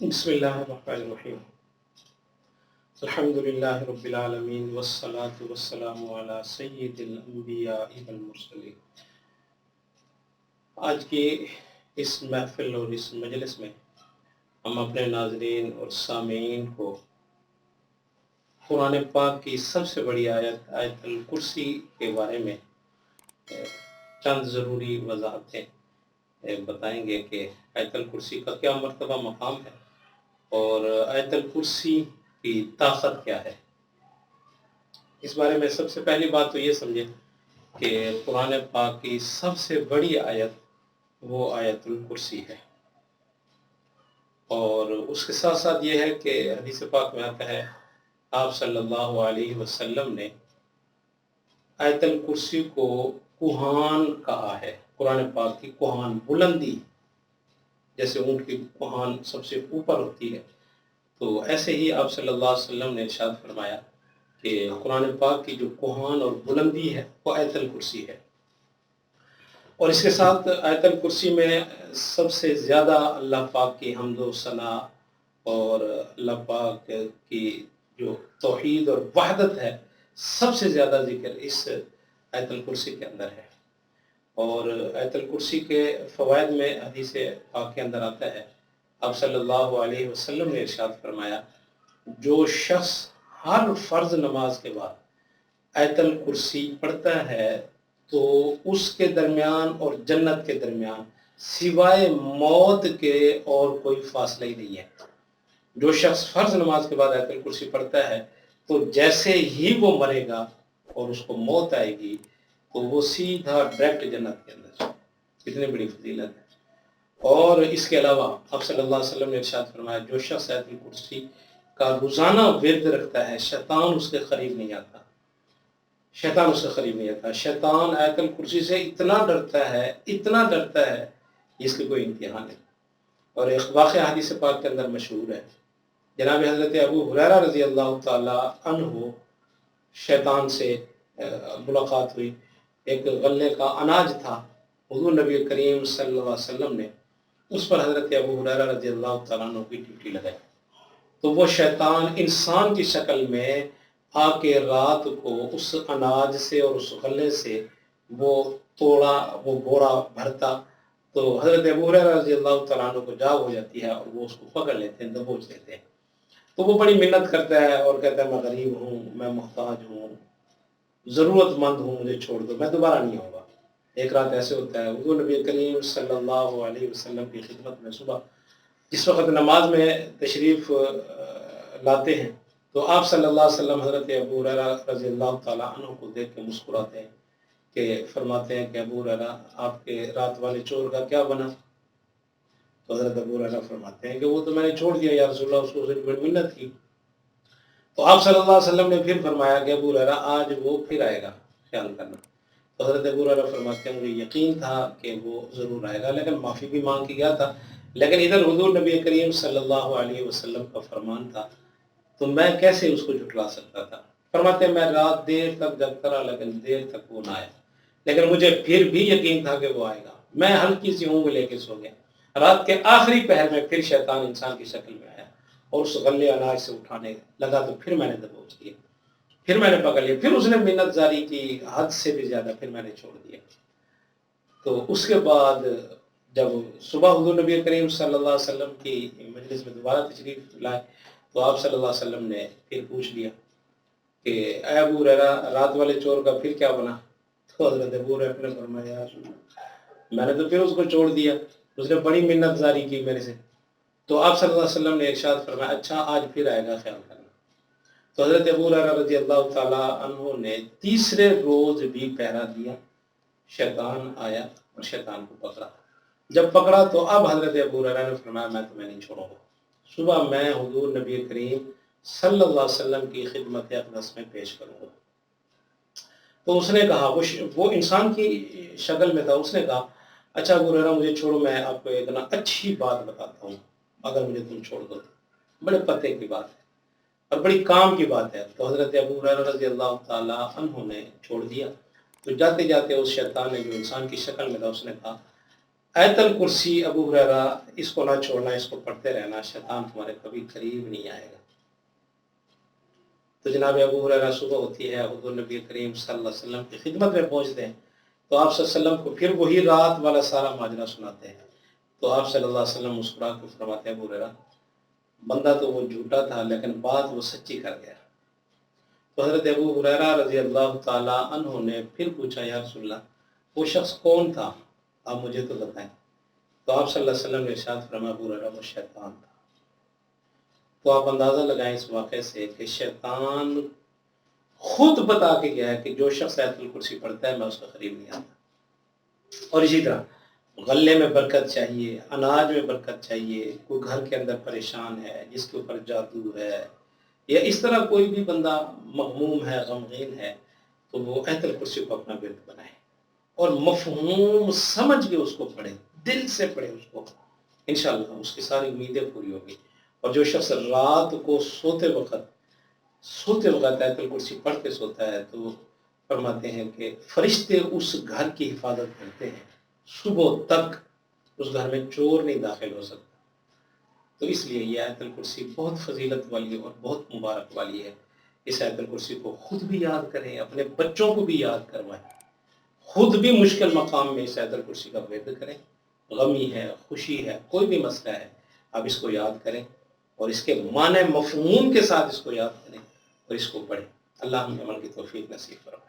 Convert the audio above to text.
بسم اللہ الرحمن الرحیم الحمد للہ رب العالمین والصلاة والسلام علی سید الانبیاء والمرسلین۔ آج کی اس محفل اور اس مجلس میں ہم اپنے ناظرین اور سامعین کو قرآن پاک کی سب سے بڑی آیت آیت الکرسی کے بارے میں چند ضروری وضاحتیں بتائیں گے کہ آیت الکرسی کا کیا مرتبہ مقام ہے اور آیت الکرسی کی طاقت کیا ہے۔ اس بارے میں سب سے پہلی بات تو یہ سمجھیں کہ قرآن پاک کی سب سے بڑی آیت وہ آیت الکرسی ہے، اور اس کے ساتھ ساتھ یہ ہے کہ حدیث پاک میں آتا ہے آپ صلی اللہ علیہ وسلم نے آیت الکرسی کو کوہان کہا ہے۔ قرآن پاک کی کوہان، بلندی، جیسے اونٹ کی کوہان سب سے اوپر ہوتی ہے، تو ایسے ہی آپ صلی اللہ علیہ وسلم نے ارشاد فرمایا کہ قرآن پاک کی جو کوہان اور بلندی ہے وہ آیت الکرسی ہے۔ اور اس کے ساتھ آیت الکرسی میں سب سے زیادہ اللہ پاک کی حمد و ثنا اور اللہ پاک کی جو توحید اور وحدت ہے سب سے زیادہ ذکر اس آیت الکرسی کے اندر ہے۔ اور آیت الکرسی کے فوائد میں حدیث پاک کے اندر آتا ہے آپ صلی اللہ علیہ وسلم نے ارشاد فرمایا جو شخص ہر فرض نماز کے بعد آیت الکرسی پڑھتا ہے تو اس کے درمیان اور جنت کے درمیان سوائے موت کے اور کوئی فاصلہ ہی نہیں ہے۔ جو شخص فرض نماز کے بعد آیت الکرسی پڑھتا ہے تو جیسے ہی وہ مرے گا اور اس کو موت آئے گی تو وہ سیدھا ڈائریکٹ جنت کے اندر۔ کتنی بڑی فضیلت ہے۔ اور اس کے علاوہ آپ صلی اللہ علیہ وسلم نے ارشاد فرمایا جو شخص آیت الکرسی کا روزانہ ورد رکھتا ہے شیطان اس کے قریب نہیں آتا، شیطان اس کے قریب نہیں آتا۔ شیطان آیت الکرسی سے اتنا ڈرتا ہے اس کی کوئی انتہا نہیں۔ اور ایک واقعہ حدیث پاک کے اندر مشہور ہے، جناب حضرت ابو ہریرہ رضی اللہ تعالی عنہ شیطان سے ملاقات ہوئی۔ ایک غلے کا اناج تھا، حضور نبی کریم صلی اللہ علیہ وسلم نے اس پر حضرت ابو ہریرہ رضی اللہ تعالیٰ عنہ کی ڈیوٹی لگائی، تو وہ شیطان انسان کی شکل میں آ کے رات کو اس اناج سے اور اس غلے سے وہ توڑا، وہ بورا بھرتا، تو حضرت ابو ہریرہ رضی اللہ تعالیٰ عنہ کو جاگ ہو جاتی ہے اور وہ اس کو پکڑ لیتے ہیں، دبوچ لیتے ہیں۔ تو وہ بڑی منت کرتا ہے اور کہتا ہے میں غریب ہوں، میں محتاج ہوں، ضرورت مند ہوں، مجھے چھوڑ دو، میں دوبارہ نہیں ہوگا۔ ایک رات ایسے ہوتا ہے حضور نبی کریم صلی اللہ علیہ وسلم کی خدمت میں صبح جس وقت نماز میں تشریف لاتے ہیں تو آپ صلی اللہ علیہ وسلم حضرت ابو ہریرہ رضی اللہ تعالیٰ عنہ کو دیکھ کے مسکراتے ہیں کہ فرماتے ہیں کہ ابو ہریرہ آپ کے رات والے چور کا کیا بنا؟ تو حضرت ابو ہریرہ فرماتے ہیں کہ وہ تو میں نے چھوڑ دیا یا رسول اللہ، اس کو بڑی منت کی۔ تو آپ صلی اللہ علیہ وسلم نے پھر فرمایا کہ ابو ہریرہ آج وہ پھر آئے گا، خیال کرنا۔ تو حضرت ابو ہریرہ فرماتے ہیں مجھے یقین تھا کہ وہ ضرور آئے گا، لیکن معافی بھی مانگ کے گیا تھا، لیکن ادھر حضور نبی کریم صلی اللہ علیہ وسلم کا فرمان تھا تو میں کیسے اس کو جھٹلا سکتا تھا۔ فرماتے ہیں میں رات دیر تک جب کرا لیکن دیر تک وہ نہ آیا، لیکن مجھے پھر بھی یقین تھا کہ وہ آئے گا۔ میں ہلکی سی اونگ لے کے سو گیا۔ رات کے آخری پہر میں پھر شیطان انسان کی شکل میں آیا اور اس غلے اناج سے اٹھانے لگا تو پھر میں نے دبوچ لیا، پھر میں نے پکڑ لیا، پھر اس نے منت جاری کی حد سے بھی زیادہ، پھر میں نے چھوڑ دیا۔ تو اس کے بعد جب صبح حضور نبی کریم صلی اللہ علیہ وسلم کی مجلس میں دوبارہ تشریف لائے تو آپ صلی اللہ علیہ وسلم نے پھر پوچھ لیا کہ اے ابو ہریرہ رات والے چور کا پھر کیا بنا؟ تو حضرت ابو ہریرہ نے فرمایا یا رسول اللہ میں نے تو پھر اس کو چھوڑ دیا، اس نے بڑی منت جاری کی میرے سے۔ تو آپ صلی اللہ علیہ وسلم نے ارشاد فرمایا اچھا آج پھر آئے گا، خیال کرنا۔ تو حضرت ابو ہریرہ رضی اللہ تعالیٰ عنہ نے تیسرے روز بھی پہرا دیا، شیطان آیا اور شیطان کو پکڑا۔ جب پکڑا تو اب حضرت ابو ہریرہ نے فرمایا میں تمہیں نہیں چھوڑوں گا، صبح میں حضور نبی کریم صلی اللہ علیہ وسلم کی خدمت اقدس میں پیش کروں گا۔ تو اس نے کہا وہ انسان کی شکل میں تھا، اس نے کہا اچھا ابو ہریرہ مجھے چھوڑو، میں آپ کو ایک اچھی بات بتاتا ہوں، اگر مجھے تم چھوڑ دو تو بڑے پتے کی بات ہے اور بڑی کام کی بات ہے۔ تو حضرت ابو ہریرہ رضی اللہ تعالیٰ عنہ نے چھوڑ دیا۔ تو جاتے جاتے اس شیطان نے جو انسان کی شکل میں تھا اس نے کہا آیت الکرسی ابو ہریرہ اس کو نہ چھوڑنا، اس کو پڑھتے رہنا، شیطان تمہارے کبھی قریب نہیں آئے گا۔ تو جناب ابو ہریرہ صبح ہوتی ہے، حضور نبی کریم صلی اللہ علیہ وسلم کی خدمت میں پہنچتے ہیں، تو آپ صلی اللہ علیہ وسلم کو پھر وہی رات والا سارا ماجرا سناتے ہیں۔ تو آپ صلی اللہ علیہ وسلم مسکرا کے فرماتے ہیں ابو ہریرہ بندہ تو وہ جھوٹا تھا لیکن بات وہ سچی کر گیا۔ تو حضرت ابو ہریرہ رضی اللہ تعالیٰ عنہ نے پھر پوچھا یا رسول اللہ وہ شخص کون تھا، آپ مجھے تو بتائیں۔ تو آپ صلی اللہ علیہ وسلم نے ارشاد فرمایا ابو ہریرہ وہ شیطان تھا۔ تو آپ اندازہ لگائیں اس واقعے سے کہ شیطان خود بتا کے گیا ہے کہ جو شخص آیت الکرسی پڑھتا ہے میں اس کا قریب نہیں آتا۔ اور اسی طرح غلے میں برکت چاہیے، اناج میں برکت چاہیے، کوئی گھر کے اندر پریشان ہے، جس کے اوپر جادو ہے، یا اس طرح کوئی بھی بندہ مغموم ہے، غمگین ہے، تو وہ آیت الکرسی کو اپنا ورد بنائے اور مفہوم سمجھ کے اس کو پڑھے، دل سے پڑھے اس کو، انشاءاللہ اس کی ساری امیدیں پوری ہوگی۔ اور جو شخص رات کو سوتے وقت آیت الکرسی پڑھ کے سوتا ہے تو فرماتے ہیں کہ فرشتے اس گھر کی حفاظت کرتے ہیں، صبح تک اس گھر میں چور نہیں داخل ہو سکتا۔ تو اس لیے یہ آیت الکرسی بہت فضیلت والی اور بہت مبارک والی ہے۔ اس آیت الکرسی کو خود بھی یاد کریں، اپنے بچوں کو بھی یاد کروائیں، خود بھی مشکل مقام میں اس آیت الکرسی کا ورد کریں۔ غمی ہے، خوشی ہے، کوئی بھی مسئلہ ہے، آپ اس کو یاد کریں اور اس کے معنی مفہوم کے ساتھ اس کو یاد کریں اور اس کو پڑھیں۔ اللہ ہم عمل کی توفیق نصیب فرمائے۔